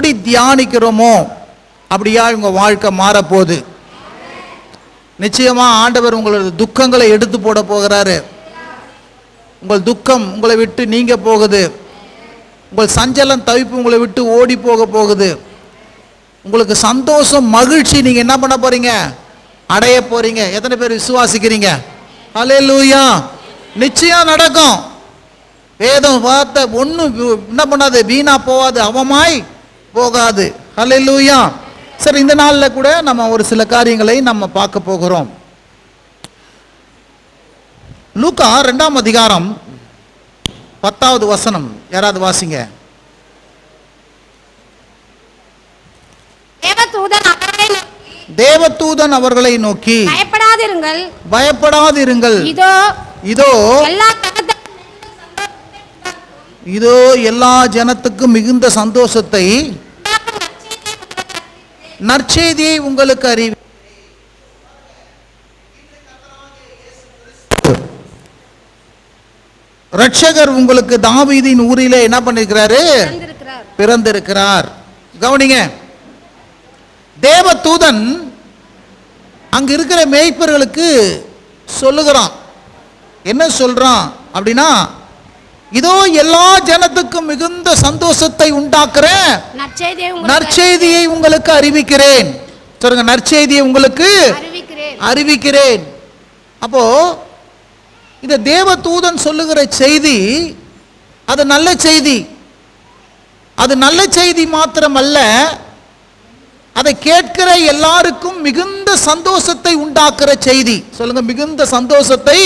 எப்படி தியானிக்கிறோமோ அப்படியா உங்க வாழ்க்கை மாறப்போகுது. நிச்சயமா ஆண்டவர் உங்களோட துக்கங்களை எடுத்து போட போகிறாரு. உங்கள் துக்கம் உங்களை விட்டு நீங்க போகுது. உங்கள் சஞ்சலம் தவிப்பு உங்களை விட்டு ஓடி போக போகுது. உங்களுக்கு சந்தோஷம் மகிழ்ச்சி நீங்க என்ன பண்ண போறீங்க? அடைய போறீங்க. எத்தனை பேர் விசுவாசிக்கிறீங்க? ஹல்லேலூயா. நிச்சயம் நடக்கும். வேதம் வார்த்தை ஒன்றும் என்ன பண்ணாது, வீணா போகாது, அவமாய் போகாது. ஹல்லேலூயா. சரி, இந்த நாளில் கூட நம்ம ஒரு சில காரியங்களை நம்ம பார்க்க போகிறோம். லூக்கா 2ஆம் அதிகாரம் 10வது வசனம் யாராவது வாசிங்க. தேவதூதன் அவர்களை நோக்கி பயப்படாதிருங்கள், இதோ எல்லா ஜனத்துக்கும் மிகுந்த சந்தோஷத்தை நற்செய்தியை உங்களுக்கு அறிவி. ரட்சகர் உங்களுக்கு தாவீதின் ஊரிலே என்ன பண்ணிருக்கிறாரு? பிறந்திருக்கிறார். கவனிங்க, தேவதூதன் அங்க இருக்கிற மேய்ப்பர்களுக்கு சொல்லுகிறான். என்ன சொல்றான் அப்படின்னா, இதோ எல்லா ஜனத்துக்கும் மிகுந்த சந்தோஷத்தை உண்டாக்குற நற்செய்தியை உங்களுக்கு அறிவிக்கிறேன். சொல்லுங்க, நற்செய்தியை உங்களுக்கு அறிவிக்கிறேன். அப்போ இந்த தேவதூதன் சொல்லுகிற செய்தி அது நல்ல செய்தி. அது நல்ல செய்தி மாத்திரமல்ல, அதை கேட்கிற எல்லாருக்கும் மிகுந்த சந்தோஷத்தை உண்டாக்குற செய்தி. சொல்லுங்க, மிகுந்த சந்தோஷத்தை.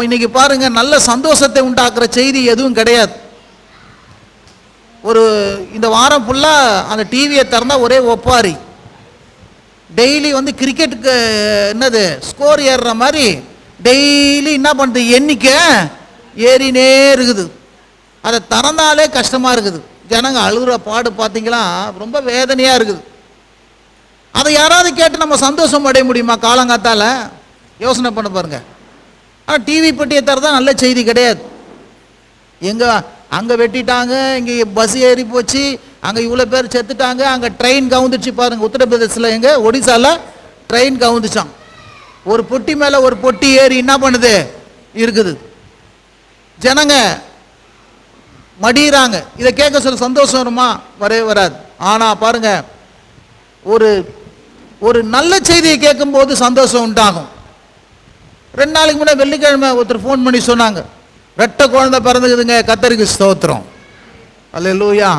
இன்னைக்கு பாருங்க, நல்ல சந்தோஷத்தை உண்டாக்குற செய்தி எதுவும் கிடையாது. இந்த வாரம் ஃபுல்லா அந்த டிவியை திறந்தா ஒரே ஒப்பாரி. டெய்லி கிரிக்கெட்டுக்கு என்னது ஸ்கோர் ஏறுற மாதிரி டெய்லி என்ன பண்ணுது, எண்ணிக்கை ஏறினே இருக்குது. அதை திறந்தாலே கஷ்டமா இருக்குது. ஜனங்க அழுகுற பாடு பார்த்தீங்களா, ரொம்ப வேதனையா இருக்குது. அதை யாராவது கேட்டு நம்ம சந்தோஷம் அடைய முடியுமா? காலங்காத்தால யோசனை பண்ண பாருங்க. ஆனால் டிவி பெட்டியை தரதான் நல்ல செய்தி கிடையாது. எங்க அங்கே வெட்டிட்டாங்க, இங்கே பஸ் ஏறி போச்சு, அங்கே இவ்வளோ பேர் செத்துட்டாங்க, அங்கே ட்ரெயின் கவுந்துச்சு பாருங்க. உத்தரப்பிரதேசில் எங்க ஒடிசால ட்ரெயின் கவுந்துச்சான். ஒரு பொட்டி மேலே ஒரு பொட்டி ஏறி என்ன பண்ணுது இருக்குது. ஜனங்க மடியிறாங்க. இதை கேட்க சொல்ல சந்தோஷம் வருமா? வரவே வராது. ஆனால் பாருங்க, ஒரு நல்ல செய்தியை கேட்கும் போது சந்தோஷம் உண்டாகும். 2 நாளைக்கு முன்னாடி வெள்ளிக்கிழமை ஒருத்தர் ஃபோன் பண்ணி சொன்னாங்க, ரெட்டை குழந்தை பிறந்துக்குதுங்க, கர்த்தருக்கு ஸ்தோத்திரம். அல்லேலூயா.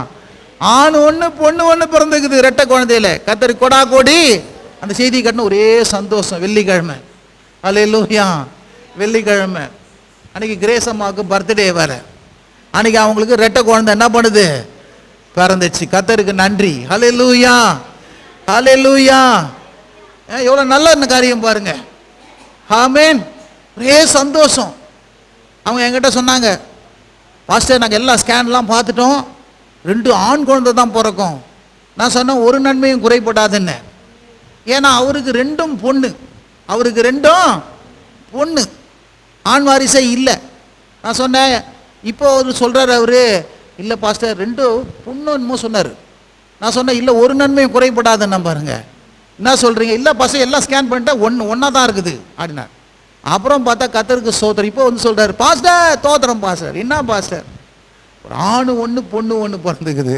ஆண் ஒன்று பொண்ணு ஒன்று பிறந்துக்குது ரெட்டை குழந்தையில, கர்த்தருக்கு கொடா கோடி. அந்த செய்தி கட்டின ஒரே சந்தோஷம். வெள்ளிக்கிழமை. அல்லேலூயா. வெள்ளிக்கிழமை அன்னைக்கு கிரேஸ் அம்மாவுக்கு பர்த்டே வேற. அன்னைக்கு அவங்களுக்கு ரெட்டை குழந்தை என்ன பண்ணுது, பிறந்துச்சு. கர்த்தருக்கு நன்றி. ஹல்லேலூயா, ஹல்லேலூயா. எவ்வளோ நல்ல காரியம் பாருங்க. ஆமென். ஒரே சந்தோஷம். அவங்க என்கிட்ட சொன்னாங்க, பாஸ்டர் நாங்கள் எல்லா ஸ்கேன்லாம் பார்த்துட்டோம், 2 ஆண் குழந்தை தான் பிறக்கும். நான் சொன்னேன், ஒரு நன்மையும் குறைபடாதுன்னு. ஏன்னா அவருக்கு 2 பொண்ணு, அவருக்கு 2 பொண்ணு, ஆண் வாரிசே இல்லை. நான் சொன்னேன், இப்போ அவர் சொல்கிறார், அவர் இல்லை பாஸ்டர் 2 பொண்ணு என்னமோ சொன்னார். நான் சொன்னேன், இல்லை ஒரு நன்மையும் குறைபடாதுன்னு. பாருங்க, என்ன சொல்கிறீங்க? இல்லை பாஸ்டர் எல்லாம் ஸ்கேன் பண்ணிட்டா ஒன்றா தான் இருக்குது அப்படின்னா. அப்புறம் பார்த்தா கர்த்தருக்கு ஸ்தோத்திரம். இப்போ சொல்கிறார், பாஸ்டர் தோத்திரம் பாஸ்டர். என்ன பாஸ்டர், ஒரு ஆணு 1 பொண்ணு 1 பிறந்துக்குது.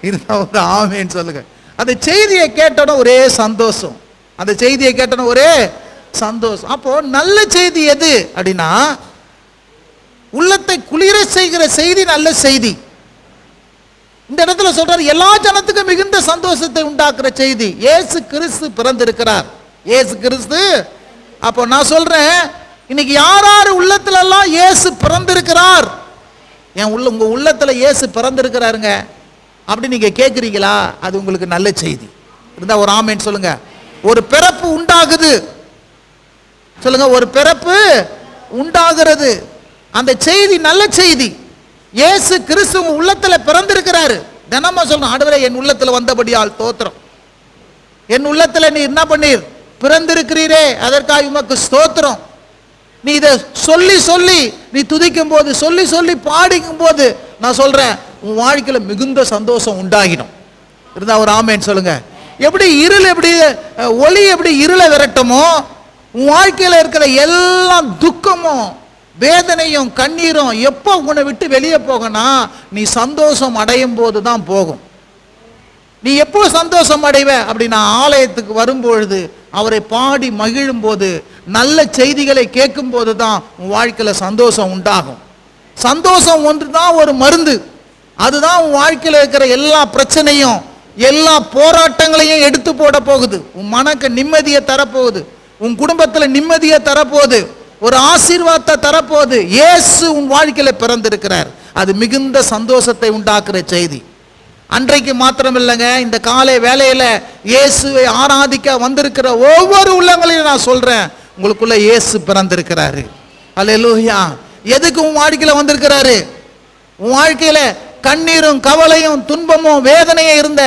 இருந்தால் ஒரு ஆமேன்னு சொல்லுங்க. அந்த செய்தியை கேட்டோன்னா ஒரே சந்தோஷம். அந்த செய்தியை கேட்டோன்னா ஒரே சந்தோஷம். அப்போ நல்ல செய்தி எது அப்படின்னா, உள்ளத்தை குளிர செய்கிற செய்தி நல்ல செய்தி. இந்த இடத்துல சொல்றாரு, எல்லா ஜனத்துக்கும் மிகுந்த சந்தோஷத்தை உண்டாக்குற செய்தி. இயேசு கிறிஸ்து பிறந்திருக்கிறார். இயேசு கிறிஸ்து. அப்போ நான் சொல்றேன், இன்னைக்கு யார் உள்ளத்துல எல்லாம் இயேசு பிறந்திருக்கிறார், உங்க உள்ளத்துல இயேசு பிறந்திருக்கிறாருங்க அப்படி நீங்க கேட்குறீங்களா? அது உங்களுக்கு நல்ல செய்தி. இருந்தா ஒரு ஆமேன்னு சொல்லுங்க. ஒரு பிறப்பு உண்டாகுது. சொல்லுங்க, ஒரு பிறப்பு உண்டாகிறது. அந்த செய்தி நல்ல செய்தி. இயேசு கிறிஸ்து உங்க உள்ளத்துல பிறந்திருக்கிறாரு. தினமும் சொல்லணும், ஆண்டவரே என் உள்ளத்துல வந்தபடியால் தோத்திரம். என் உள்ளத்துல நீ என்ன பண்ணீர், பிறந்திருக்கிறீரே, அதற்காக உமக்கு ஸ்தோத்திரம். நீ இதை சொல்லி சொல்லி நீ துதிக்கும் போது, சொல்லி சொல்லி பாடிக்கும் போது, நான் சொல்றேன், உன் வாழ்க்கையில் மிகுந்த சந்தோஷம் உண்டாகிடும். இருந்தா ஒரு ஆமேன்னு சொல்லுங்க. எப்படி இருள் எப்படி ஒளி எப்படி இருளை விரட்டுமோ, உன் வாழ்க்கையில் இருக்கிற எல்லாம் துக்கமும் வேதனையும் கண்ணீரும் எப்போ உன்னை விட்டு வெளியே போகனா, நீ சந்தோஷம் அடையும் போது தான் போகும். நீ எப்போ சந்தோஷம் அடைவ அப்படின்னா, ஆலயத்துக்கு வரும்பொழுது, அவரை பாடி மகிழும் போது, நல்ல செய்திகளை கேட்கும் போது தான் உன் வாழ்க்கையில் சந்தோஷம் உண்டாகும். சந்தோஷம் ஒன்று தான் ஒரு மருந்து. அதுதான் உன் வாழ்க்கையில் இருக்கிற எல்லா பிரச்சனையும் எல்லா போராட்டங்களையும் எடுத்து போட போகுது. உன் மனக்கு நிம்மதியை தரப்போகுது, உன் குடும்பத்தில் நிம்மதியை தரப்போகுது, ஒரு ஆசீர்வாதத்தை தரப்போகுது. இயேசு உன் வாழ்க்கையில் பிறந்திருக்கிறார். அது மிகுந்த சந்தோஷத்தை உண்டாக்குற செய்தி. அன்றைக்கு மாத்திரம் இல்லைங்க, இந்த காலை வேளையில இயேசுவை ஆராதிக்க வந்திருக்கிற ஒவ்வொரு உள்ளங்களையும் நான் சொல்றேன், உங்களுக்குள்ள இயேசு பிறந்திருக்கிறாரு. அல்லேலூயா. எதுக்கு உன் வாழ்க்கையில வந்திருக்கிறாரு? உன் வாழ்க்கையில கண்ணீரும் கவலையும் துன்பமும் வேதனையும் இருந்த,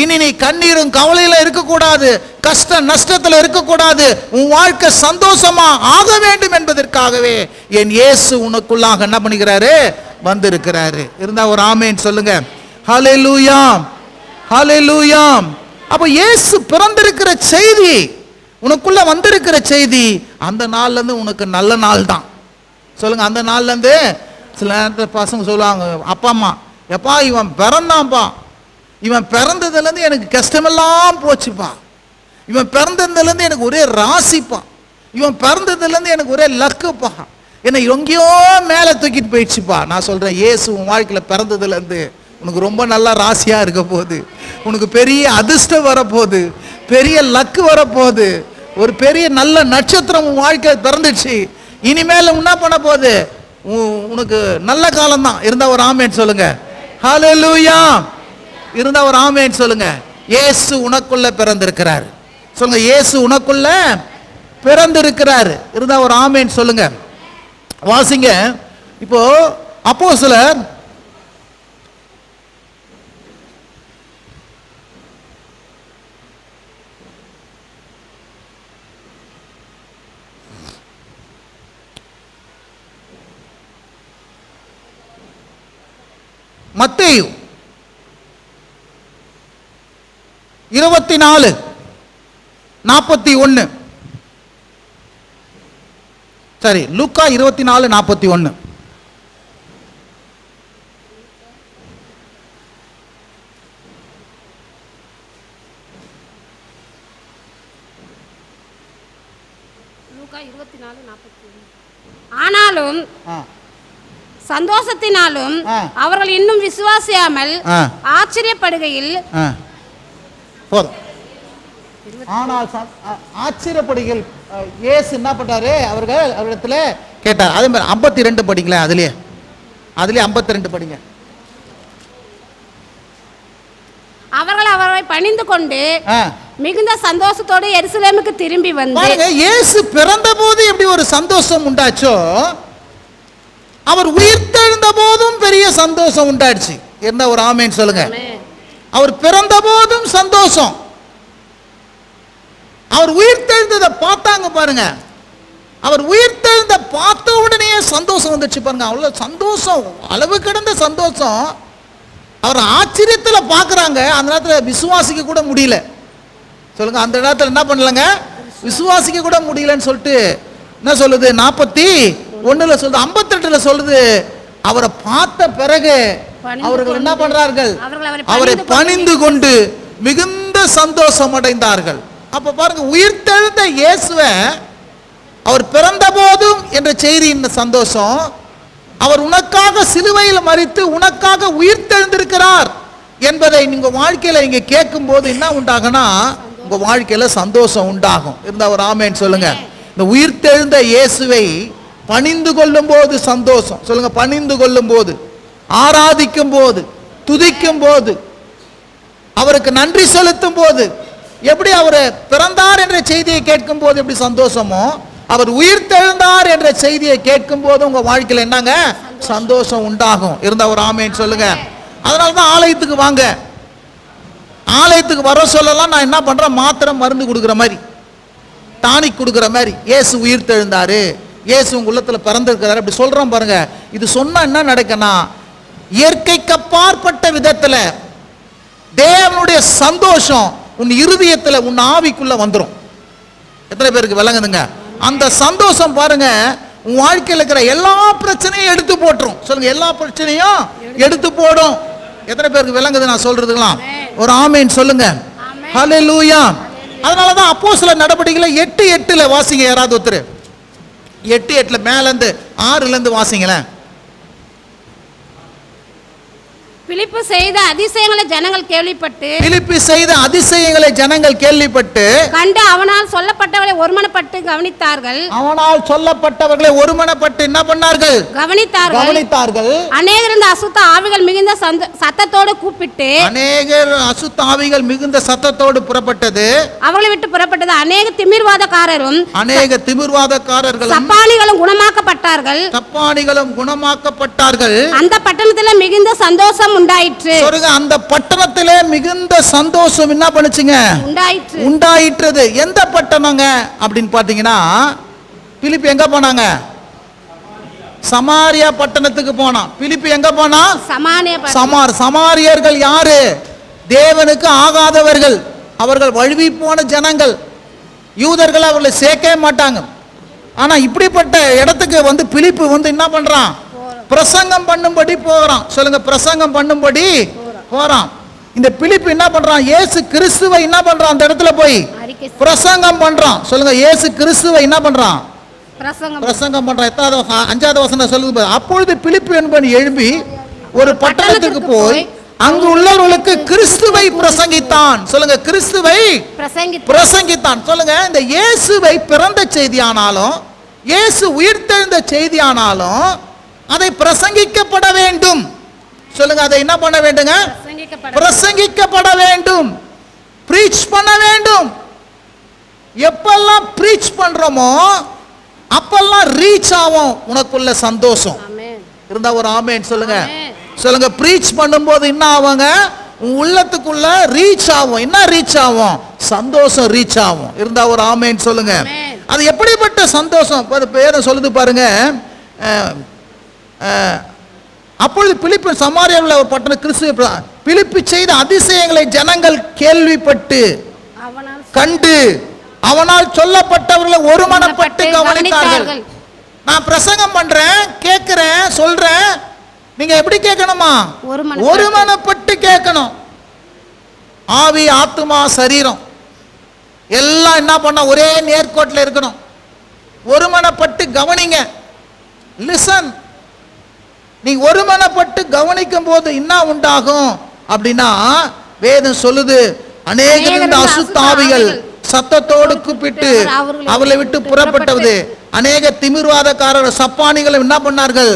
இனி நீ கண்ணீரும் கவலையில இருக்கக்கூடாது, கஷ்ட நஷ்டத்துல இருக்கக்கூடாது, உன் வாழ்க்கை சந்தோஷமா ஆக வேண்டும் என்பதற்காகவே என் இயேசு உனக்குள்ளாக என்ன பண்ணுகிறாரு? வந்திருக்கிறாரு. இருந்தா ஒரு ஆமேன் சொல்லுங்க. ஹல்லேலூயா, ஹல்லேலூயா. அப்ப இயேசு பிறந்திருக்கிற செய்தி, உனக்குள்ள வந்திருக்கிற செய்தி, அந்த நாள்ல இருந்து உனக்கு நல்ல நாள் தான். சொல்லுங்க. அந்த நாள்ல இருந்து சில நேரத்தில் பசங்க சொல்லுவாங்க, அப்பா அம்மா, எப்பா இவன் பிறந்தான்ப்பா, இவன் பிறந்ததுலேருந்து எனக்கு கஷ்டமெல்லாம் போச்சுப்பா, இவன் பிறந்ததுலேருந்து எனக்கு ஒரே ராசிப்பா, இவன் பிறந்ததுலேருந்து எனக்கு ஒரே லக்குப்பா, என்னை எங்கேயோ மேலே தூக்கிட்டு போயிடுச்சுப்பா. நான் சொல்கிறேன், இயேசு உன் வாழ்க்கையில் பிறந்ததுலேருந்து உனக்கு ரொம்ப நல்லா ராசியாக இருக்க போகுது, உனக்கு பெரிய அதிர்ஷ்டம் வரப்போகுது, பெரிய லக்கு வரப்போகுது, ஒரு பெரிய நல்ல நட்சத்திரம் உன் வாழ்க்கையில் பிறந்துச்சு. இனிமேல் என்ன பண்ண போகுது? உனக்கு நல்ல காலம்தான். இருந்தா ஒரு ஆமேன் சொல்லுங்க. ஹல்லேலூயா. இருந்தா ஒரு ஆமேன் சொல்லுங்க. இயேசு உனக்குள்ள பிறந்திருக்கிறார். சொல்லுங்க, இயேசு உனக்குள்ள பிறந்திருக்கிறார். இருந்தா ஒரு ஆமேன் சொல்லுங்க. வாசிங்க. இப்போ அப்போஸ்தலர் மத்தேயு 24:41. சரி, லூக்கா 24:41. ஆனாலும் சந்தோஷத்தினாலும் அவர்கள் இன்னும் விசுவாசியாமல் ஆச்சரியப்படுகையில், ஆனால் ஆச்சரியப்படுகையில் இயேசு என்ன பண்ணாரு? அவரிடத்துல கேட்டார். அதே மாதிரி 52 படிங்களேன். அதுலயே 52 படிங்க. அவர்கள் அவரை பணிந்து கொண்டு மிகுந்த சந்தோஷத்தோடு எருசலேமுக்கு திரும்பி வந்து, இயேசு பிறந்த போது எப்படி ஒரு சந்தோஷம் உண்டாச்சோ, அவர் உயிர்த்தெழுந்த போதும் பெரிய சந்தோஷம் உண்டாச்சு. என்ன ஒரு ஆமேன் சொல்லுங்க. அவர் பிறந்த போதும் சந்தோஷம், அவர் உயிர்த்தெழுந்ததை பார்த்தாங்க பாருங்க, அவர் உயிர்த்தெழுந்த பார்த்த உடனே சந்தோஷம் வந்துச்சு பாருங்க. அவ்வளவு சந்தோஷம், அளவு கடந்த சந்தோஷம். அவர் ஆச்சரியத்தில் பார்க்குறாங்க. அந்த நேரத்தில் விசுவாசிக்க கூட முடியல. சொல்லுங்க, அந்த நேரத்தில் என்ன பண்ணலங்க? விசுவாசிக்க கூட முடியலன்னு சொல்லிட்டு என்ன சொல்லுது? 41 சொல்லுது, 52 சொல்லுது, அவரை பார்த்த பிறகு அவர்கள் என்ன பண்றார்கள்? அவரை பணிந்து கொண்டு மிகுந்த சந்தோஷம் அடைந்தார்கள். அப்ப பாருங்க, உயிர்த்தெழுந்த இயேசுவை அவர் பிறந்த போதும் என்ற செய்தியின் சந்தோஷம், அவர் உனக்காக சிலுவையில் மரித்து உனக்காக உயிர்த்தெழுந்திருக்கிறார் என்பதை நீங்க வாழ்க்கையில நீங்க கேட்கும் போது என்ன உண்டாகும்னா, உங்க வாழ்க்கையில சந்தோஷம் உண்டாகும். இருந்தா ஒரு ஆமேன் சொல்லுங்க. இந்த உயிர்த்தெழுந்த இயேசுவை பணிந்து கொள்ளும் போது சந்தோஷம். சொல்லுங்க, பணிந்து கொள்ளும் போது, ஆராதிக்கும் போது, துதிக்கும் போது, அவருக்கு நன்றி செலுத்தும் போது, எப்படி அவர் பிறந்தார் என்ற செய்தியை கேட்கும் போது எப்படி சந்தோஷமோ, அவர் உயிர்த்தெழுந்தார் என்ற செய்தியை கேட்கும் போது உங்க வாழ்க்கையில் என்னங்க? சந்தோஷம் உண்டாகும். இருந்தா ஒரு ஆமேன் சொல்லுங்க. அதனாலதான் ஆலயத்துக்கு வாங்க. ஆலயத்துக்கு வர சொல்லலாம். நான் என்ன பண்றேன்? மாத்திரை மருந்து கொடுக்குற மாதிரி, டானிக் கொடுக்குற மாதிரி, இயேசு உயிர்த்தெழுந்தாரு, இயேசு உங்க உள்ளத்துல பிறந்திருக்கிறாரு அப்படி சொல்றோம் பாருங்க. இது சொன்னா என்ன நடக்குன்னா, இயற்கை சிந்தனைக்கு அப்பாற்பட்ட விதத்துல தேவனுடைய சந்தோஷம் உன் இருதயத்துல உன் ஆவிக்குள்ள வந்துரும். எத்தனை பேருக்கு விளங்குதுங்க? அந்த சந்தோஷம் பாருங்க உன் வாழ்க்கையில் இருக்கிற எல்லா பிரச்சனையும் எடுத்து போட்டுரும். சொல்லுங்க, எல்லா பிரச்சனையும் எடுத்து போடும். எத்தனை பேருக்கு விளங்குது நான் சொல்றதுலாம்? ஒரு ஆமேன் சொல்லுங்க. ஹல்லேலூயா. அதனாலதான் அப்போஸ்தலர் நடவடிக்கைகளை 8:8 வாசிங்க. யாராவது ஒருத்தர் 8:8 மேல இருந்து 6ல இருந்து வாசிங்களேன். பிலிப்பு செய்த அதிசயங்களை ஜனங்கள் கேள்விப்பட்டு கண்டு அவனால் சொல்லப்பட்டவர்களை ஒருமனப்பட்டு கவனித்தார்கள். என்ன பண்ணார்கள்? கவனித்தார்கள். அநேகர் இந்த அசுத்த ஆவிகள் மிகுந்த சத்தத்தோடு கூப்பிட்டு சத்தத்தோடு புறப்பட்டது. அவர்களை விட்டு புறப்பட்டது அநேக திமிர்வாதக்காரரும் சப்பானிகளும் குணமாக்கப்பட்டார்கள். அந்த பட்டணத்தில் மிகுந்த சந்தோஷம் உண்டாயிற்று. அந்த பட்டணத்திலே மிகுந்த சந்தோஷம் என்ன பண்ணுச்சுங்க? உண்டாயிற்று. எந்த பட்டணங்க அப்படின்னு பாத்தீங்கன்னா, பிலிப்பு எங்க போனாங்க? சமாரியா பட்டணத்துக்கு போனான். பிலிப்பு எங்க போனா? சமாரியர்கள் யாரு? தேவனுக்கு ஆகாதவர்கள். அவர்கள் வழுவி போன ஜனங்கள். யூதர்கள் அவர்களை சேர்க்கவே மாட்டாங்க. ஆனா இப்படிப்பட்ட இடத்துக்கு பிலிப்பு என்ன பண்றான்? பிரசங்கம் பண்ணும்படி போகிறான். சொல்லுங்க, பிரசங்கம் பண்ணும்படி போறான். இந்த பிலிப்பு என்ன பண்றான்? இயேசு கிறிஸ்துவை என்ன பண்றான்? அந்த இடத்துல போய் பிரசங்கம் பண்றான். சொல்லுங்க, இயேசு கிறிஸ்துவை என்ன பண்றான்? பிரசங்கம் பண்றான். 5வது வசனம் சொல்லுது, அப்பொழுது பிலிப்பு என்பவன் எழும்பி ஒரு பட்டணத்துக்கு போய் அங்கு உள்ளவர்களுக்கு கிறிஸ்துவை பிரசங்கித்தான். சொல்லுங்க, கிறிஸ்துவை பிரசங்கித்தான். சொல்லுங்க, இந்த இயேசுவை பிறந்த செய்தியானாலும் இயேசு உயிர்த்தெழுந்த செய்தியானாலும் அதை பிரசங்கிக்கப்பட வேண்டும். சொல்லுங்க, அதை என்ன பண்ண வேண்டுங்க? பிரசங்கிக்கப்பட வேண்டும். பிரீச் பண்ண வேண்டும். எப்பெல்லாம் பிரீச் பண்றோமோ அப்பெல்லாம் ரீச் ஆகும் உனக்குள்ள சந்தோஷம். இருந்தா ஒரு ஆமென் சொல்லுங்க. சொல்லுங்க, பிரீச் பண்ணும்போது என்ன ஆவாங்க? உள்ளத்துக்குள்ள ரீச் ஆகும். என்ன ரீச் ஆகும்? சந்தோஷம் ரீச் ஆகும். இருந்தா ஒரு ஆமென் சொல்லுங்க. அது எப்படிப்பட்ட சந்தோஷம் பேரை சொல்லுது பாருங்க. அப்பொழுது பிலிப்பு சமாரியாவில் ஒரு பட்டணம் கிறிஸ்துவ பிலிப்பு செய்த அதிசயங்களை ஜனங்கள் கேள்விப்பட்டு கண்டு அவனால் சொல்லப்பட்டவர்களை ஒருமனப்பட்டு கவனித்தார்கள். நான் பிரசங்கம் பண்றேன், கேட்கிறேன், சொல்றேன். நீங்க எப்படி கேட்கணுமா? ஒருமனப்பட்டு கேட்கணும். ஆவி, ஆத்துமா, சரீரம் எல்லாம் என்ன பண்ண? ஒரே நேர்கோட்டில் இருக்கணும். ஒருமனப்பட்டு கவனிங்க. லிசன். நீ ஒருமனப்பட்டு கவனிக்கும் போது என்ன உண்டாகும் அப்படின்னா, வேதம் சொல்லுது, அநேக அசுத்தாவிகள் சத்தத்தோடு கூப்பிட்டு அவளை விட்டு புறப்பட்டது. அநேக திமிர்வாதக்காரர் சப்பானிகள் என்ன பண்ணார்கள்?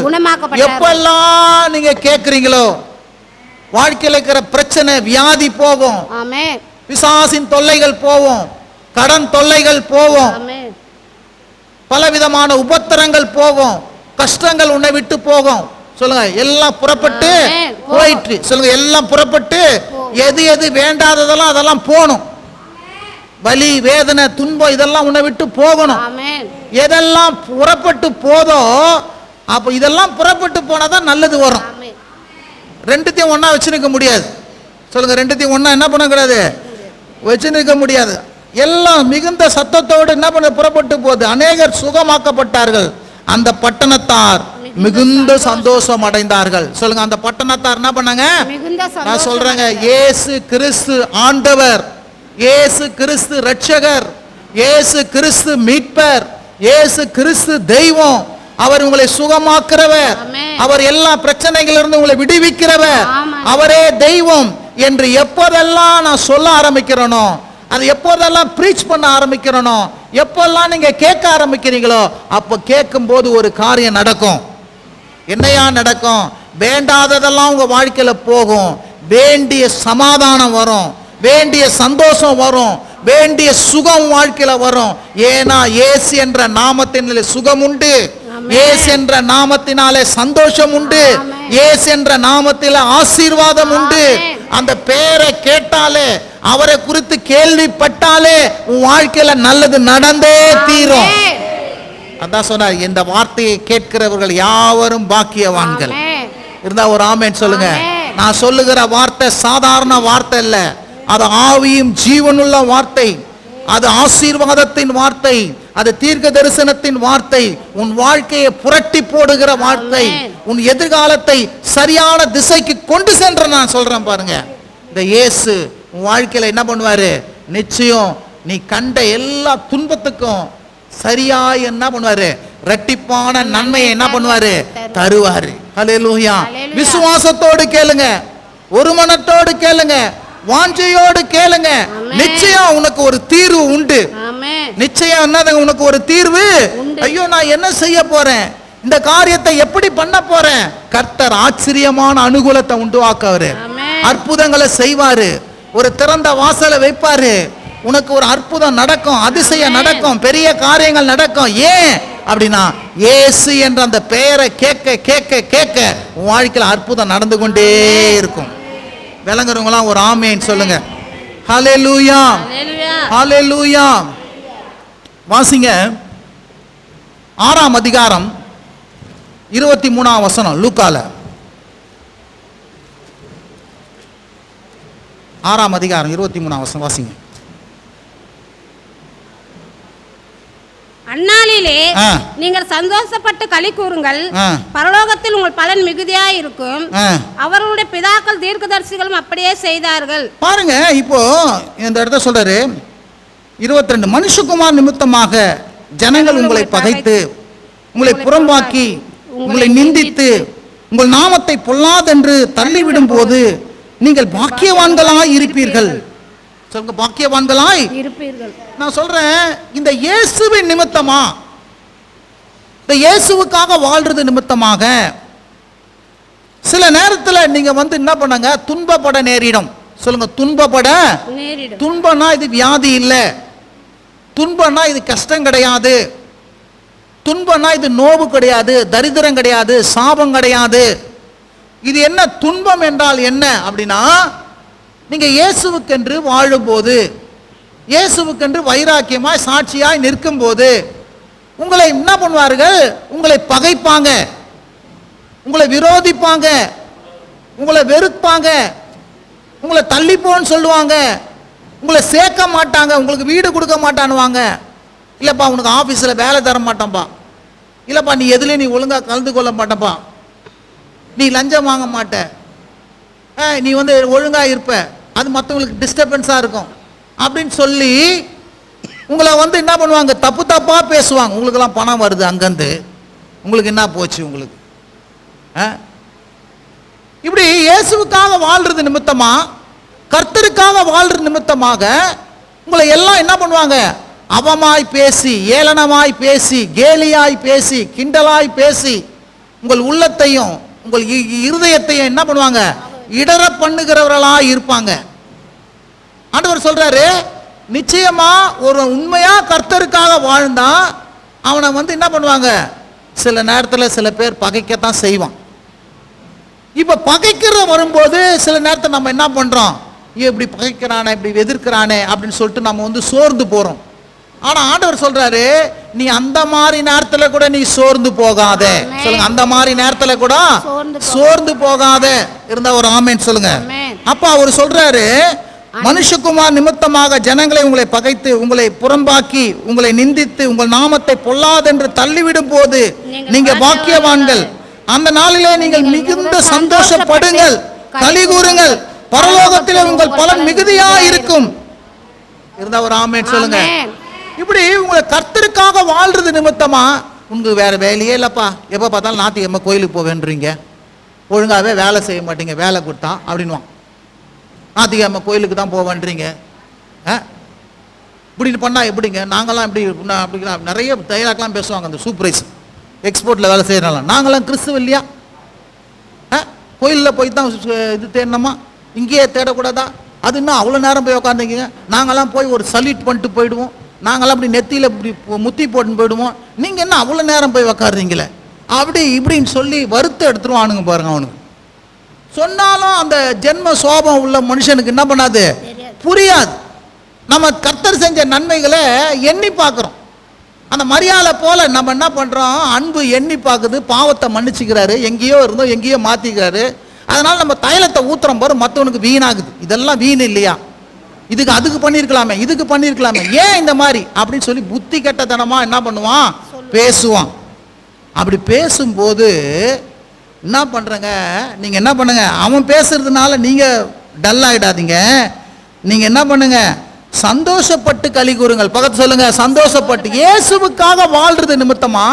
எப்பெல்லாம் நீங்க கேட்கிறீங்களோ வாழ்க்கையில் இருக்கிற பிரச்சனை, வியாதி போகும், பிசாசின் தொல்லைகள் போகும், கடன் தொல்லைகள் போகும், பலவிதமான உபத்திரங்கள் போகும், கஷ்டங்கள் உன்னை விட்டு போகும். சொல்லுங்க, எல்லாம் புறப்பட்டு போயிட்டு. சொல்லுங்க, எல்லாம் புறப்பட்டு எது எது வேண்டாததெல்லாம் அதெல்லாம் போகணும். வலி, வேதனை, துன்பம் இதெல்லாம் உன்னை விட்டு போகணும். எதெல்லாம் புறப்பட்டு போதோ அப்ப இதெல்லாம் புறப்பட்டு போனாதான் நல்லது வரும். ரெண்டுத்தையும் ஒன்னா வச்சு நிற்க முடியாது. சொல்லுங்க, ரெண்டுத்தையும் ஒன்னா என்ன பண்ண கூடாது? வச்சு நிற்க முடியாது. எல்லாம் மிகுந்த சத்தத்தோடு என்ன பண்ண புறப்பட்டு போகுது. அநேகர் சுகமாக்கப்பட்டார்கள். அந்த பட்டணத்தார் மிகுந்த சந்தோஷம் அடைந்தார்கள். சொல்லுங்க, அந்த பட்டணத்தார் என்ன பண்ணாங்க? நான் சொல்றேங்க, இயேசு கிறிஸ்து ஆண்டவர், இயேசு கிறிஸ்து ரட்சகர், இயேசு கிறிஸ்து மீட்பர், இயேசு கிறிஸ்து தெய்வம். அவர் உங்களை சுகமாக்குறவர், அவர் எல்லா பிரச்சனைகளிலிருந்து உங்களை விடுவிக்கிறவர், அவரே தெய்வம் என்று எப்போதெல்லாம் நான் சொல்ல ஆரம்பிக்கிறேனோ, அது எப்போதெல்லாம் பிரீச் பண்ண ஆரம்பிக்கிறேனோ, எப்பெல்லாம் நீங்க கேட்க ஆரம்பிக்கிறீங்களோ அப்போ கேட்கும் போது ஒரு காரியம் நடக்கும். என்னையா நடக்கும்? வேண்டாததெல்லாம் உங்க வாழ்க்கையில போகும். வேண்டிய சமாதானம் வரும், வேண்டிய சந்தோஷம் வரும், வேண்டிய சுகம் வாழ்க்கையில வரும். ஏன்னா இயேசு என்ற நாமத்தினாலே சுகம் உண்டு, இயேசு என்ற நாமத்தினாலே சந்தோஷம் உண்டு, இயேசு என்ற நாமத்திலே ஆசீர்வாதம் உண்டு. அந்த பெயரை கேட்டாலே, அவரை குறித்து கேள்விப்பட்டாலே உன் வாழ்க்கையில நல்லது நடந்தே தீரும். அதான் சொன்னார், இந்த வார்த்தையை கேட்கிறவர்கள் யாவரும் பாக்கியவான்கள். இருந்தா ஒரு ஆமென் சொல்லுங்க. நான் சொல்லுகிற வார்த்தை சாதாரண வார்த்தை இல்ல, அது ஆவியும் ஜீவனுள்ள வார்த்தை, அது ஆசீர்வாதத்தின் வார்த்தை, அது தீர்க்க தரிசனத்தின் வார்த்தை, உன் வாழ்க்கையை புரட்டி போடுகிற வார்த்தை, உன் எதிர்காலத்தை சரியான திசைக்கு கொண்டு சென்ற நான் சொல்றேன் பாருங்க. இந்த இயேசு உன் வாழ்க்கையில என்ன பண்ணுவாரு? நிச்சயம் நீ கண்ட எல்லா துன்பத்துக்கும் சரியா என்ன பண்ணுவாரு? இரட்டிப்பான நன்மையை என்ன பண்ணுவாரு? தருவாரு. ஹல்லேலூயா. விசுவாசத்தோடு கேளுங்க, ஒரு மனத்தோடு கேளுங்க, வாஞ்சையோடு கேளுங்க. நிச்சயம் உனக்கு ஒரு தீர்வு உண்டு. நிச்சயம் என்னதுங்க உனக்கு ஒரு தீர்வு? ஐயோ நான் என்ன செய்ய போறேன், இந்த காரியத்தை எப்படி பண்ண போறேன்? கர்த்தர் ஆச்சரியமான அனுகூலத்தை உண்டாக்குவாரு, அற்புதங்களை செய்வாரு, ஒரு திறந்த வாசலை வைப்பாரு, உனக்கு ஒரு அற்புதம் நடக்கும், அதிசயம் நடக்கும், பெரிய காரியங்கள் நடக்கும். ஏன் அப்படின்னா இயேசு என்ற அந்த பெயரை கேட்க கேட்க கேட்க உன் வாழ்க்கையில் அற்புதம் நடந்து கொண்டே இருக்கும். விளங்குறவங்களாம் ஒரு ஆமேன் சொல்லுங்க. ஹல்லேலூயா, ஹல்லேலூயா. வாசிங்க 6ஆம் அதிகாரம் 23ஆம் வசனம், லூக்கால 6ஆம் அதிகாரம் 23ஆம் வசனம் வாசிங்க. அந்நாளிலே நீங்கள் சந்தோஷப்பட்டு களி கூறுங்கள், பரலோகத்தில் உங்கள் பலன் மிகுதியாய் இருக்கும், அவர்களுடைய பிதாக்கள் தீர்க்கதரிசிகளும் அப்படியே செய்தார்கள். பாருங்க, இப்போ இந்த இடத்த சொல்றாரு 22, மனுஷகுமார் நிமித்தமாக ஜனங்கள் உங்களை பகைத்து உங்களை புறம்பாக்கி உங்களை நிந்தித்து உங்கள் நாமத்தை பொல்லாதென்று தள்ளிவிடும் போது நீங்கள் பாக்கியவான்களாய் இருப்பீர்கள். சொல்லுங்க, பாக்கியவான்களாய் இருப்பீர்கள். நான் சொல்றேன், இந்த இயேசுவின் நிமித்தமா, இந்த இயேசுவுக்காக வாழ்றது நிமித்தமாக சில நேரத்தில் நீங்க என்ன பண்ணுங்க, துன்பப்பட நேரிடும். சொல்லுங்க, துன்பப்பட நேரிடும். துன்பம்னா இது வியாதி இல்லை, துன்பம்னா இது கஷ்டம் கிடையாது, துன்பம்னா இது நோவு கிடையாது, தரித்திரம் கிடையாது, சாபம் கிடையாது. இது என்ன துன்பம் என்றால் என்ன அப்படின்னா, நீங்க இயேசுவுக்கென்று வாழும்போது, இயேசுவுக்கென்று வைராக்கியமாய் சாட்சியாய் நிற்கும் போது உங்களை என்ன பண்ணுவார்கள்? உங்களை பகைப்பாங்க, உங்களை விரோதிப்பாங்க, உங்களை வெறுப்பாங்க, உங்களை தள்ளிப்போன்னு சொல்லுவாங்க, உங்களை சேர்க்க மாட்டாங்க, உங்களுக்கு வீடு கொடுக்க மாட்டானுவாங்க. இல்லைப்பா உனக்கு ஆஃபீஸில் வேலை தர மாட்டான்ப்பா, இல்லைப்பா நீ எதுலேயும் நீ ஒழுங்காக கலந்து கொள்ள மாட்டேப்பா, நீ லஞ்சம் வாங்க மாட்ட, நீ ஒழுங்காக இருப்ப, அது மற்றவங்களுக்கு டிஸ்டர்பன்ஸாக இருக்கும் அப்படின்னு சொல்லி உங்களை என்ன பண்ணுவாங்க? தப்பு தப்பாக பேசுவாங்க. உங்களுக்கெல்லாம் பணம் வருது அங்கேருந்து, உங்களுக்கு என்ன போச்சு உங்களுக்கு? இப்படி இயேசுவுக்காக வாழ்றது நிமித்தமா, கர்த்தருக்காக வாழ்றது நிமித்தமாக உங்களை எல்லாம் என்ன பண்ணுவாங்க? அவமாய் பேசி, ஏளனமாய் பேசி, கேலியாய் பேசி, கிண்டலாய் பேசி உங்கள் உள்ளத்தையும் உங்கள் இருதயத்தையும் என்ன பண்ணுவாங்க? இடற பண்ணுகிறவர்களா இருப்பாங்க. ஆண்டவர் சொல்றாரு, நிச்சயமா ஒரு உண்மையா கர்த்தருக்காக வாழ்ந்தா அவனை என்ன பண்ணுவாங்க? சில நேரத்தில் சில பேர் பகைக்கத்தான் செய்வான். இப்ப பகைக்கிற வரும்போது சில நேரத்தில் நம்ம என்ன பண்றோம்? இப்படி பகைக்கிறானே, இப்படி எதிர்க்கிறானே அப்படின்னு சொல்லிட்டு நம்ம சோர்ந்து போறோம். ஆனா ஆண்டவர் சொல்றாரு, நீ அந்த மாதிரி நேரத்துல கூட நீ சோர்ந்து போகாத. சொல்லுங்க, அந்த மாதிரி நேரத்துல கூட சோர்ந்து போகாத. இருந்தா ஒரு ஆமென் சொல்லுங்க. அப்ப அவர் சொல்றாரு, மனுஷகுமார் நிமித்தமாக ஜனங்களை உங்களை பகைத்து உங்களை புறம்பாக்கி உங்களை நிந்தித்து உங்கள் நாமத்தை பொல்லாதென்று தள்ளிவிடும் போது நீங்க பாக்கியவான்கள். அந்த நாளிலே நீங்கள் மிகுந்த சந்தோஷப்படுங்கள், களி கூறுங்கள், பரலோகத்திலே உங்கள் பலன் மிகுதியா இருக்கும். இருந்தா ஒரு ஆமென் சொல்லுங்க. இப்படி உங்களை கர்த்தருக்காக வாழ்றது நிமித்தமா உங்களுக்கு வேற வேலையே இல்லப்பா, எப்போ பார்த்தாலும் ஞாயிற்றுக்கிழமை கோயிலுக்கு போவேன்றீங்க, ஒழுங்காகவே வேலை செய்ய மாட்டீங்க, வேலை கொடுத்தா அப்படின்வான். ஞாயிற்றுக்கிழமை கோயிலுக்கு தான் போவேன்றீங்க, இப்படின்னு பண்ணா எப்படிங்க? நாங்களாம் இப்படி அப்படிலாம் நிறைய டைலாக்லாம் பேசுவாங்க. அந்த சூப்பர்வைஸ் எக்ஸ்போர்ட்டில் வேலை செய்யறனால நாங்களாம் கிறிஸ்துவ இல்லையா? கோயிலில் போய் தான் இது தேடணுமா, இங்கேயே தேடக்கூடாதா? அது இன்னும் அவ்வளோ நேரம் போய் உட்காந்துக்கிங்க. நாங்களாம் போய் ஒரு சல்யூட் பண்ணிட்டு போயிடுவோம், நாங்களாம் அப்படி நெத்தியில் இப்படி முத்தி போட்டுன்னு போயிடுவோம், நீங்கள் என்ன அவ்வளோ நேரம் போய் உக்காடுறீங்களே அப்படி இப்படின்னு சொல்லி வருத்த எடுத்துருவானுங்க பாருங்க. அவனுக்கு சொன்னாலும் அந்த ஜென்ம சோபம் உள்ள மனுஷனுக்கு என்ன பண்ணாது? புரியாது. நம்ம கர்த்தர் செஞ்ச நன்மைகளை எண்ணி பார்க்குறோம். அந்த மரியாதை போல நம்ம என்ன பண்ணுறோம்? அன்பு எண்ணி பார்க்குது, பாவத்தை மன்னிச்சுக்கிறாரு, எங்கேயோ இருந்தோம் எங்கேயோ மாற்றிக்கிறாரு. அதனால நம்ம தைலத்தை ஊத்துறோம் பாரு, மற்றவனுக்கு வீணாகுது. இதெல்லாம் வீண் இல்லையா? இதுக்கு அதுக்கு பண்ணியிருக்கலாமே, இதுக்கு பண்ணியிருக்கலாமே, ஏன் இந்த மாதிரி அப்படின்னு சொல்லி புத்தி கெட்டத்தனமா என்ன பண்ணுவான், பேசுவான். அப்படி பேசும்போது என்ன பண்றங்க, நீங்க என்ன பண்ணுங்க, அவன் பேசுறதுனால நீங்க டல் ஆகிடாதீங்க. நீங்க என்ன பண்ணுங்க, சந்தோஷப்பட்டு களி கூறுங்கள். பக்கத்து சொல்லுங்க, சந்தோஷப்பட்டு. இயேசுவுக்காக வாழ்றது நிமித்தமா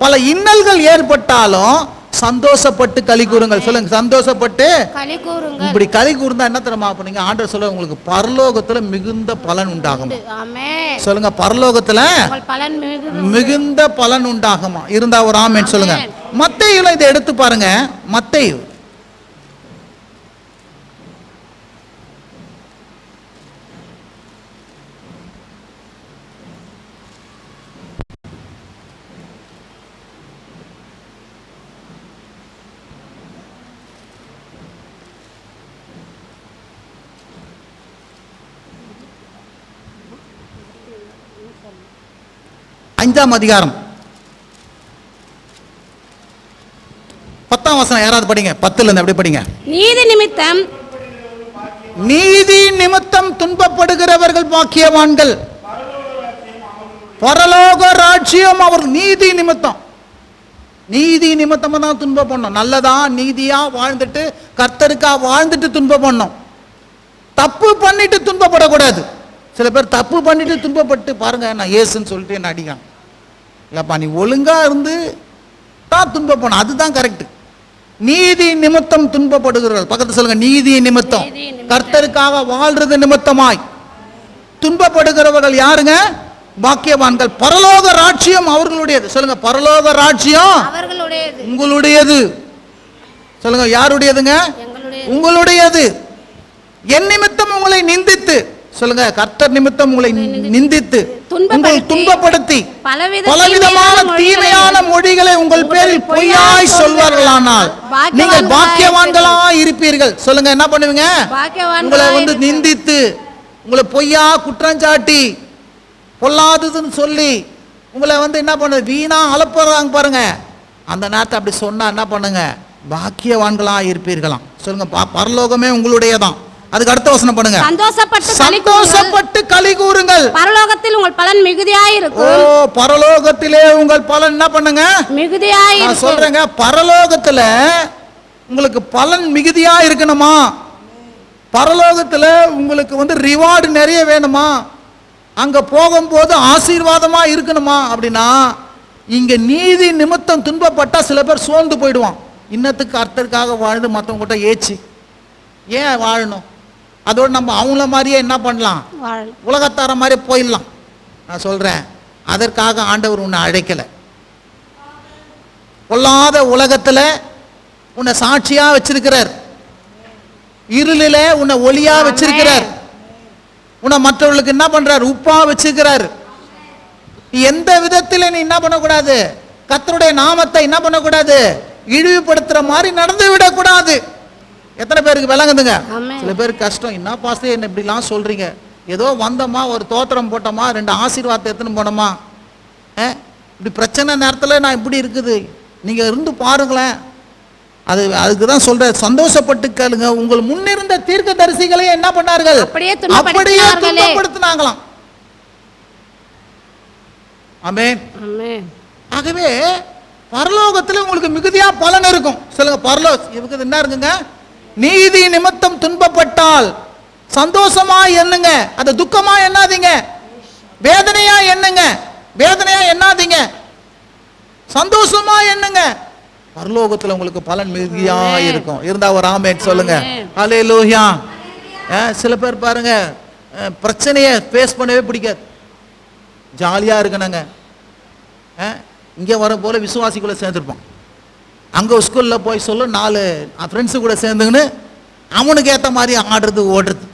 பல இன்னல்கள் ஏற்பட்டாலும் சந்தோஷப்பட்டு களி கூறுங்கள். சொல்லுங்க, சந்தோஷப்பட்டு களி கூறுங்கள். இப்படி களி கூர்ந்தா என்ன தெரியுமா பண்ணீங்க, ஆண்டவர் சொல்ல, உங்களுக்கு பரலோகத்துல மிகுந்த பலன் உண்டாகும். சொல்லுங்க, பரலோகத்துல மிகுந்த பலன் உண்டாகுமா. இருந்தா ஒரு ஆமென் சொல்லுங்க. மத்தேயுல இதை எடுத்து பாருங்க. மத்தேயு 5ஆம் அதிகாரம் 10ஆம் வசனம் யாராவது படிங்க. 10ல இருந்து அப்படியே படிங்க. நீதி நிமித்தம் துன்பப்படுகிறவர்கள் பாக்கியவான்கள், பரலோக ராஜ்யம் அவர். நீதி நிமித்தம், நீதி நிமித்தமா தான் துன்பம் பண்ணோம். நல்லதா நீதியா வாழ்ந்துட்டு கர்த்தருக்கா வாழ்ந்துட்டு துன்பம் பண்ணோம். தப்பு பண்ணிட்டு துன்பப்படக்கூடாது. சில பேர் தப்பு பண்ணிட்டு துன்பப்பட்டு பாருங்க, நான் ஏசுன்னு சொல்லிட்டு என்ன அடிக்கான். இல்லப்பா, நீ ஒழுங்கா இருந்து தான் துன்பம் பண்ண, அதுதான் கரெக்ட். நீதி நிமித்தம் துன்பப்படுகிறவர்கள், பக்கத்து சொல்லுங்க, நீதி நிமித்தம், கர்த்தருக்காக வாழ்றது நிமித்தமாய் துன்பப்படுகிறவர்கள் யாருங்க, பாக்கியவான்கள். பரலோக ராஜ்யம் அவர்களுடையது. சொல்லுங்க, பரலோக ராஜ்யம் உங்களுடையது. சொல்லுங்க, யாருடையதுங்க, உங்களுடையது. என் நிமித்தம் உங்களை நிந்தித்து, சொல்லுங்க, கர்த்தர் நிமித்தம் உங்களை நிந்தித்து உங்களை துன்பப்படுத்தி பலவிதமான தீமையான மொழிகளை உங்கள் பேரில் பொய்யாய் சொல்வார்களானால் நீங்கள் பாக்கியவான்களாய் இருப்பீர்கள். சொல்லுங்க, என்ன பண்ணுவீங்க, உங்களை வந்து நிந்தித்து உங்களை பொய்யா குற்றஞ்சாட்டி பொல்லாததுன்னு சொல்லி உங்களை வந்து என்ன பண்ணுது, வீணா அலப்புறாங்க பாருங்க. அந்த நேரத்தை அப்படி சொன்னா என்ன பண்ணுங்க, பாக்கியவான்களாய் இருப்பீர்களாம். சொல்லுங்க, பரலோகமே உங்களுடையதான். அதுக்கு அடுத்த வசனம் பண்ணுங்க. சந்தோஷப்பட்டு களி கூறுங்கள், பரலோகத்தில் உங்கள் பலன் மிகுதியாய் இருக்கும். ஓ, பரலோகத்திலே உங்கள் பலன் என்ன பண்ணுங்க, மிகுதியாய் இருக்கும். நான் சொல்றேங்க, பரலோகத்துல உங்களுக்கு பலன் மிகுதியா இருக்கணுமா, பரலோகத்துல உங்களுக்கு வந்து ரிவார்டு நிறைய வேணுமா, அங்க போகும்போது ஆசீர்வாதமா இருக்கணுமா அப்படின்னா, இங்க நீதி நிமித்தம் துன்பப்பட்டா சில பேர் சோர்ந்து போயிடுவான். இன்னத்துக்கு அர்த்தத்துக்காக வாழ்ந்து மற்றவங்க கிட்ட ஏச்சு ஏன் வாழணும், அதோடு நம்ம அவங்கள மாதிரியே என்ன பண்ணலாம், உலகத்தார மாதிரி போயிடலாம். நான் சொல்றேன், அதற்காக ஆண்டவர் உன்னை அழைக்கலை. பொல்லாத உலகத்துல உன்னை சாட்சியா வச்சிருக்கிறார், இருளில உன்னை ஒளியா வச்சிருக்கிறார், உன்னை மற்றவர்களுக்கு என்ன பண்றார், உப்பா வச்சிருக்கிறார். எந்த விதத்தில் நீ என்ன பண்ணக்கூடாது, கர்த்தருடைய நாமத்தை என்ன பண்ணக்கூடாது, இழிவுபடுத்துற மாதிரி நடந்து விடக்கூடாது. எத்தனை பேருக்கு விளங்குதுங்க? சில பேருக்கு கஷ்டம், என்ன பாஸ்டர் என்ன இப்படிலாம் சொல்றீங்க, ஏதோ வந்தோமா ஒரு தோத்திரம் போட்டோமா 2 ஆசீர்வாதத்தை எடுத்துன்னு போனோமா, இப்படி பிரச்சனை நேரத்தில் நான் இப்படி இருக்குது, நீங்க இருந்து பாருங்களேன். அதுக்கு தான் சொல்றேன், சந்தோஷப்பட்டு கேளுங்க. உங்கள் முன்னிருந்த தீர்க்க தரிசிகளை என்ன பண்ணார்கள், அப்படியே துன்பப்படுத்தினாங்களாம். ஆமென். ஆகவே பரலோகத்தில் உங்களுக்கு மிகுதியா பலன் இருக்கும். சொல்லுங்க, பரலோகம் என்ன இருக்குங்க, நீதி நிமித்தம் துன்பப்பட்டால் சந்தோஷமா எண்ணுங்க, அது துக்கமா எண்ணாதீங்க, வேதனையா எண்ணுங்க, வேதனையா எண்ணாதீங்க, சந்தோஷமா எண்ணுங்க. பரலோகத்தில் உங்களுக்கு பலன் மிகுதியா இருக்கும். இருந்தா ஒரு ஆமென் சொல்லுங்க. ஹல்லேலூயா. சில பேர் பாருங்க, பிரச்சனையை ஃபேஸ் பண்ணவே பிடிக்காது, ஜாலியா இருக்கணுங்க. இங்கே வர போல விசுவாசிக்குள்ள சேர்ந்துருப்பான், அங்கே ஸ்கூலில் போய் சொல்ல 4 ஃப்ரெண்ட்ஸு கூட சேர்ந்துங்கன்னு அவனுக்கு ஏற்ற மாதிரி ஆடுறது ஓடுறது.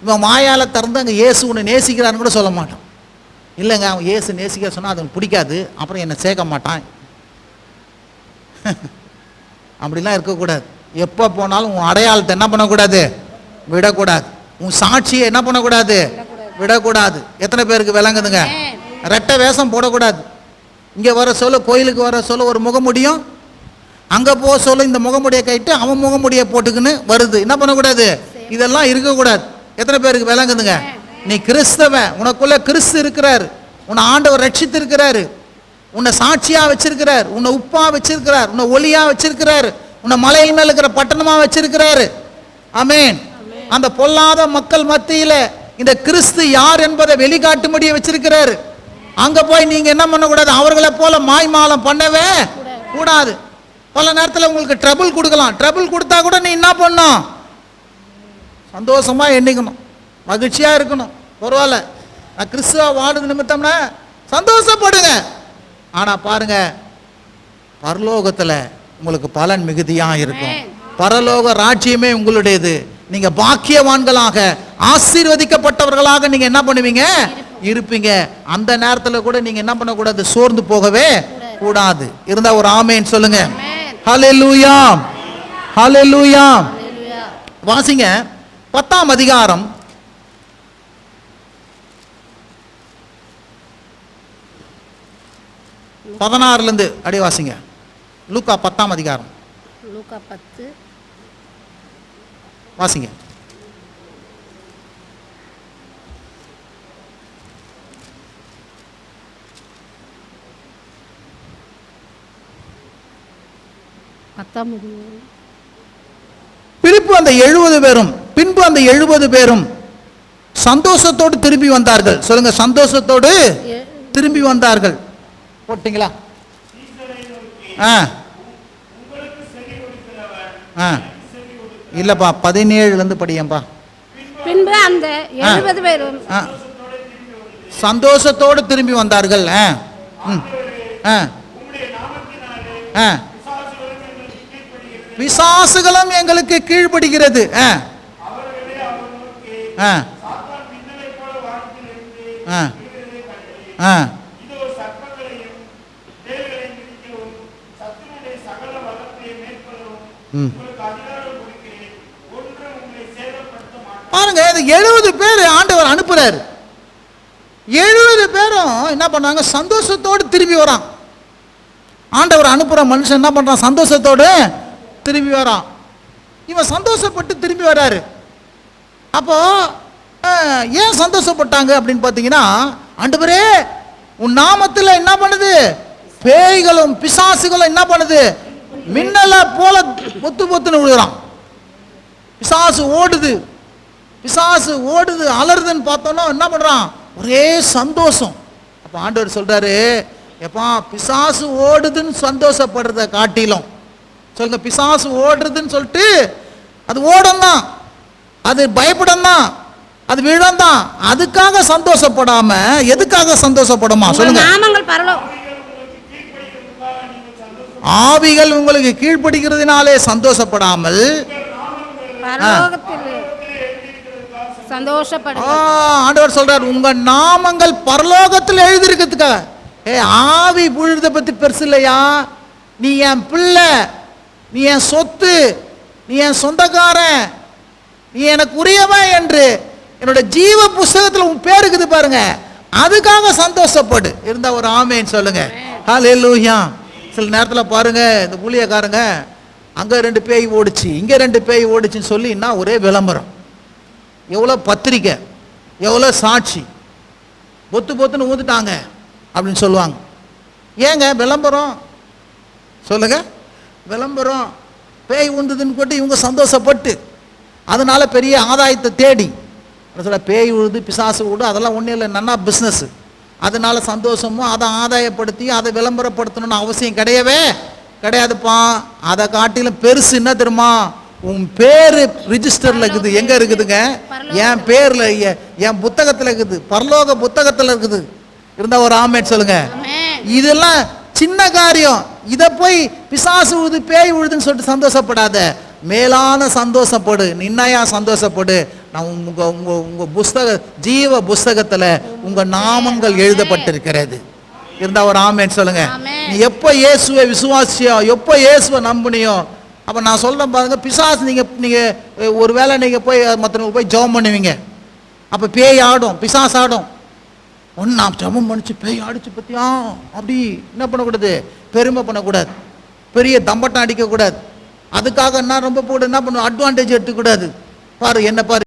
இவன் மாயால திறந்து அங்கே இயேசு உன்னை நேசிக்கிறான்னு கூட சொல்ல மாட்டான். இல்லைங்க, அவன் இயேசு நேசிக்க சொன்னால் அது பிடிக்காது, அப்புறம் என்னை சேர்க்க மாட்டான். அப்படிலாம் இருக்கக்கூடாது. எப்போ போனாலும் உன் அடையாளத்தை என்ன பண்ணக்கூடாது, விடக்கூடாது. உன் சாட்சியை என்ன பண்ணக்கூடாது, விடக்கூடாது. எத்தனை பேருக்கு விளங்குதுங்க? ரெட்டை வேஷம் போடக்கூடாது. இங்கே வர சொல்ல, கோயிலுக்கு வர சொல்ல ஒரு முகமுடியும், அங்கே போக சொல்ல இந்த முகமுடியை கைட்டு அவன் முகமுடியை போட்டுக்குன்னு வருது. என்ன பண்ணக்கூடாது? இதெல்லாம் இருக்கக்கூடாது. எத்தனை பேருக்கு விளங்குதுங்க? நீ கிறிஸ்தவன், உனக்குள்ள கிறிஸ்து இருக்கிறார், உன்னை ஆண்டவர் ரட்சித்து இருக்கிறாரு, உன்னை சாட்சியா வச்சிருக்கிறார், உன்னை உப்பா வச்சிருக்கிறார், உன்னை ஒளியா வச்சிருக்கிறார், உன்னை மலையின் மேல இருக்கிற பட்டணமா வச்சிருக்கிறாரு. ஆமென். அந்த பொல்லாத மக்கள் மத்தியில இந்த கிறிஸ்து யார் என்பதை வெளிக்காட்டும்படியே வச்சிருக்கிறாரு. அங்க போய் நீங்க என்ன பண்ணக்கூடாது? அவர்களை போல மாய்மாலம் பண்ணவே கூடாது. பல நேரத்தில் உங்களுக்கு ட்ரபிள் கொடுக்கலாம். ட்ரபிள் கொடுத்தா கூட நீ என்ன பண்ணும்? சந்தோஷமா எண்ணிக்கணும், மகிழ்ச்சியா இருக்கணும். பரவாயில்ல, நான் கிறிஸ்துவா வாடுது நிமித்தம்னா சந்தோஷப்படுங்க. ஆனா பாருங்க, பரலோகத்துல உங்களுக்கு பலன் மிகுதியா இருக்கும். பரலோக ராஜ்யமே உங்களுடையது. நீங்க பாக்கியவான்களாக ஆசீர்வதிக்கப்பட்டவர்களாக நீங்க என்ன பண்ணுவீங்க? இருப்பீங்க. அந்த நேரத்தில் கூட நீங்க என்ன பண்ணக்கூடாது? சோர்ந்து போகவே கூடாது. இருந்தா ஒரு ஆமென் சொல்லுங்க. ஹல்லேலூயா, ஹல்லேலூயா. வாசிங்க 10ஆம் அதிகாரம் 16 அடி வாசிங்க. லூக்கா 10ஆம் அதிகாரம். லூக்கா 10 வாசிங்க. பின்பு அந்த 70 பேரும் சந்தோஷத்தோடு திரும்பி வந்தார்கள். சொல்லுங்க, சந்தோஷத்தோடு திரும்பி வந்தார்கள். போட்டீங்களா? இல்லப்பா, 17 படியம்பா. பின்பு அந்த 70 பேரும் சந்தோஷத்தோடு திரும்பி வந்தார்கள். பிசாசுகளும் எங்களுக்கு கீழ்ப்படுகிறது. பாருங்க, 70 பேர் ஆண்டவர் அனுப்புறாரு. 70 பேரும் என்ன பண்ணாங்க? சந்தோஷத்தோடு திரும்பி வரான். ஆண்டவர் அனுப்புற மனுஷன் என்ன பண்றான்? சந்தோஷத்தோடு திரும்பி வரான். இவன் சந்தோஷப்பட்டு திரும்பி வராரு. அப்போ ஏன் சந்தோஷப்பட்டாங்க அப்படின்னு பார்த்தீங்கன்னா, ஆண்டவரே உன் நாமத்தில் என்ன பண்ணுது? பேய்களும் பிசாசுகளும் என்ன பண்ணுது? மின்னல போல பொத்து பொத்துன்னு விழுகிறான். பிசாசு ஓடுது, பிசாசு ஓடுது, அலறுதுன்னு பார்த்தோன்னா என்ன பண்றான்? ஒரே சந்தோஷம். அப்போ ஆண்டவர் சொல்றாரு, எப்பா பிசாசு ஓடுதுன்னு சந்தோஷப்படுறத காட்டிலும், சொல்லுங்க, பிசாசு ஓடுறதுன்னு சொல்லிட்டு அது ஓடும் தான், அது பயப்படும் தான், அது விழும் தான். அதுக்காக சந்தோஷப்படாம எதுக்காக சந்தோஷப்படுமா? சொல்லுங்க. ஆவிகள் உங்களுக்கு கீழ்ப்படுகிறதுனாலே சந்தோஷப்படாமல் ஆண்டவர் சொல்றார், உங்க நாமங்கள் பரலோகத்தில் எழுதிருக்கிறதுக்காக. ஆவி புழுத பத்தி பெருசு இல்லையா? நீ என் பிள்ளை, நீ என் சொத்து, நீ என் சொந்தக்காரன், நீ எனக்கு உரியவன் என்று என்னோட ஜீவ புஸ்தகத்தில் உன் பேர் இருக்குது பாருங்க, அதுக்காக சந்தோஷப்படு. இருந்தா ஒரு ஆமேன்னு சொல்லுங்க. ஹல்லேலூயா. சில நேரத்தில் பாருங்க, இந்த ஊழியக்காரங்க அங்கே 2 பேய் ஓடிச்சு, இங்கே 2 பேய் ஓடிச்சுன்னு சொல்லி என்ன ஒரே விளம்பரம், எவ்வளோ பத்திரிக்கை, எவ்வளோ சாட்சி, பொத்து பொத்துன்னு ஊந்துட்டாங்க அப்படின்னு சொல்லுவாங்க. ஏங்க விளம்பரம்? சொல்லுங்க, விளம்பரம். பேய் உண்டுதுன்னு போட்டு இவங்க சந்தோஷப்பட்டு அதனால பெரிய ஆதாயத்தை தேடி சொல்ல, பேய் உழுது பிசாசு விடு அதெல்லாம் ஒன்றும் இல்லை, நன்னா பிஸ்னஸ். அதனால சந்தோஷமும் அதை ஆதாயப்படுத்தி அதை விளம்பரப்படுத்தணும்னு அவசியம் கிடையவே கிடையாதுப்பா. அதை காட்டிலும் பெருசு என்ன தெரியுமா? உன் பேர் ரிஜிஸ்டர்ல இருக்குது. எங்க இருக்குதுங்க? என் பேர்ல, என் புத்தகத்தில் இருக்குது, பரலோக புத்தகத்தில் இருக்குது. இருந்தா ஒரு ஆமேன் சொல்லுங்க. இதெல்லாம் சின்ன காரியம். இதை போய் பிசாசு உழுது பேய் உழுதுன்னு சொல்லிட்டு சந்தோஷப்படாத, மேலான சந்தோஷப்படு. நின்னையா சந்தோஷப்படு. நான் உங்க உங்க உங்க புஸ்தக ஜீவ புஸ்தகத்துல உங்க நாமங்கள் எழுதப்பட்டிருக்கிறது. இருந்தா ஒரு ஆமேன் சொல்லுங்க. நீ எப்போ இயேசுவை விசுவாசியோ, எப்போ இயேசுவை நம்பினியோ, அப்போ நான் சொல்கிறேன் பாருங்க, பிசாசு நீங்கள் ஒரு வேளை நீங்கள் போய் மற்றவங்க போய் ஜெபம் பண்ணுவீங்க, அப்போ பேய் ஆடும், பிசாசு ஆடும். ஒன்று நான் ஜெபம் பண்ணிச்சு பேய் ஆடிச்சு பற்றியா அப்படி என்ன பண்ணக்கூடாது? பெருமை பண்ணக்கூடாது. பெரிய தம்பட்டம் அடிக்கக்கூடாது. அதுக்காக நான் ரொம்ப போட்டு என்ன பண்ணுவோம், அட்வான்டேஜ் எடுத்துக்கூடாது. பாரு என்ன பாரு